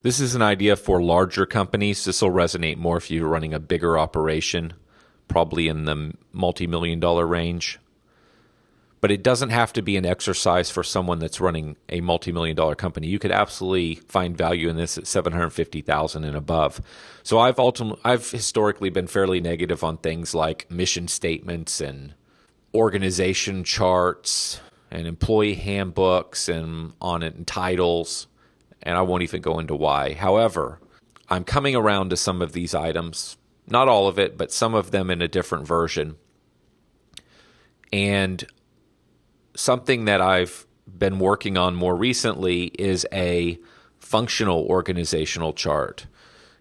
This is an idea for larger companies. This will resonate more if you're running a bigger operation, probably in the multi-million dollar range. But it doesn't have to be an exercise for someone that's running a multi-million dollar company. You could absolutely find value in this at $750,000 and above. So I've historically been fairly negative on things like mission statements and organization charts and employee handbooks and on it and titles, and I won't even go into why. However, I'm coming around to some of these items, not all of it, but some of them in a different version. And something that I've been working on more recently is a functional organizational chart.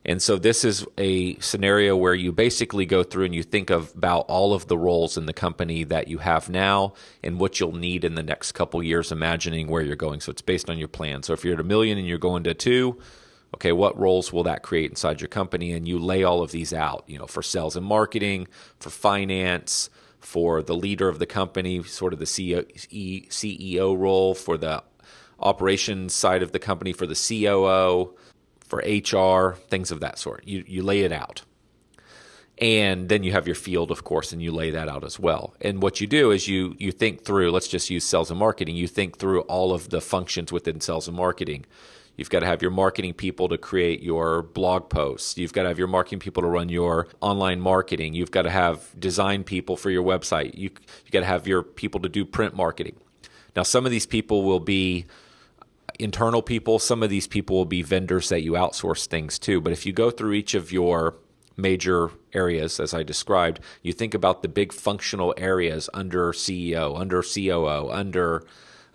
And so this is a scenario where you basically go through and you think about all of the roles in the company that you have now and what you'll need in the next couple years, imagining where you're going. So it's based on your plan. So if you're at $1 million and you're going to 2, okay, what roles will that create inside your company? And you lay all of these out, for sales and marketing, for finance, for the leader of the company, sort of the CEO role, for the operations side of the company, for the COO, for HR, things of that sort. You lay it out. And then you have your field, of course, and you lay that out as well. And what you do is you think through, let's just use sales and marketing. You think through all of the functions within sales and marketing. You've got to have your marketing people to create your blog posts. You've got to have your marketing people to run your online marketing. You've got to have design people for your website. You got to have your people to do print marketing. Now, some of these people will be internal people. Some of these people will be vendors that you outsource things to. But if you go through each of your major areas, as I described, you think about the big functional areas under CEO, under COO, under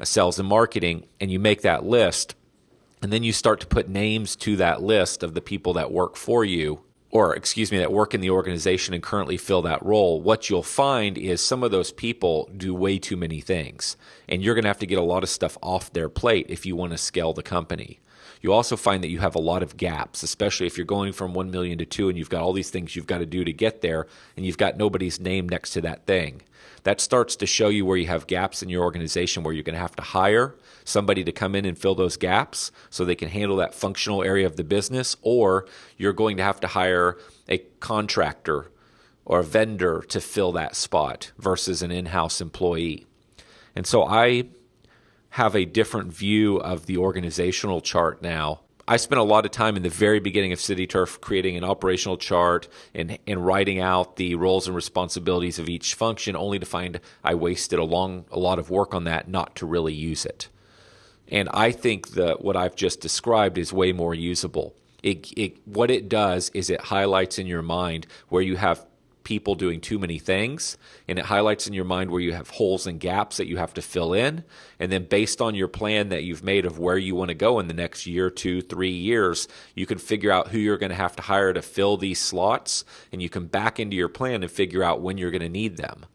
sales and marketing, and you make that list. And then you start to put names to that list of the people that work for you, that work in the organization and currently fill that role. What you'll find is some of those people do way too many things, and you're going to have to get a lot of stuff off their plate if you want to scale the company. You also find that you have a lot of gaps, especially if you're going from 1 million to 2 and you've got all these things you've got to do to get there, and you've got nobody's name next to that thing. That starts to show you where you have gaps in your organization, where you're going to have to hire somebody to come in and fill those gaps so they can handle that functional area of the business, or you're going to have to hire a contractor or a vendor to fill that spot versus an in-house employee. And so I have a different view of the organizational chart now. I spent a lot of time in the very beginning of CityTurf creating an operational chart and writing out the roles and responsibilities of each function, only to find I wasted a lot of work on that not to really use it. And I think that what I've just described is way more usable. What it does is it highlights in your mind where you have people doing too many things, and it highlights in your mind where you have holes and gaps that you have to fill in. And then based on your plan that you've made of where you want to go in the next year, 2, 3 years, you can figure out who you're going to have to hire to fill these slots, and you can back into your plan and figure out when you're going to need them.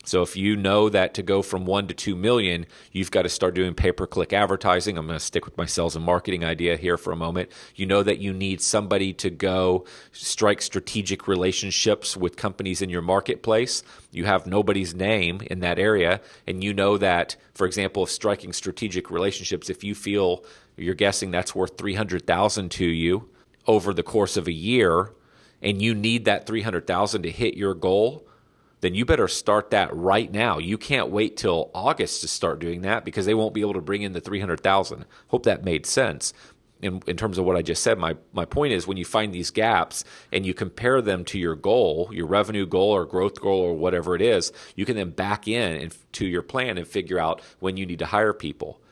So if you know that to go from 1 to 2 million, you've got to start doing pay-per-click advertising. I'm going to stick with my sales and marketing idea here for a moment. You know that you need somebody to go strike strategic relationships with companies in your marketplace. You have nobody's name in that area, and you know that, for example, if striking strategic relationships, if you feel you're guessing that's worth $300,000 to you over the course of a year, and you need that $300,000 to hit your goal, then you better start that right now. You can't wait till August to start doing that because they won't be able to bring in the $300,000. Hope that made sense in terms of what I just said. My point is, when you find these gaps and you compare them to your goal, your revenue goal or growth goal or whatever it is, you can then back in to your plan and figure out when you need to hire people.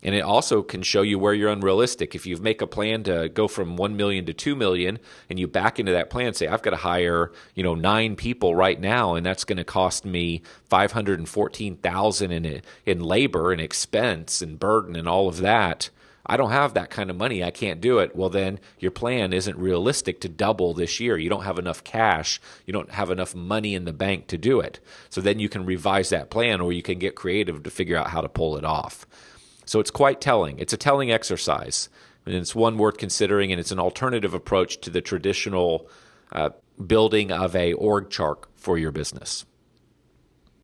And it also can show you where you're unrealistic. If you make a plan to go from 1 million to 2 million and you back into that plan, say, I've got to hire, 9 people right now, and that's going to cost me $514,000 in labor and expense and burden and all of that. I don't have that kind of money. I can't do it. Well, then your plan isn't realistic to double this year. You don't have enough cash. You don't have enough money in the bank to do it. So then you can revise that plan, or you can get creative to figure out how to pull it off. So it's quite telling. It's a telling exercise, and it's one worth considering, and it's an alternative approach to the traditional building of a org chart for your business.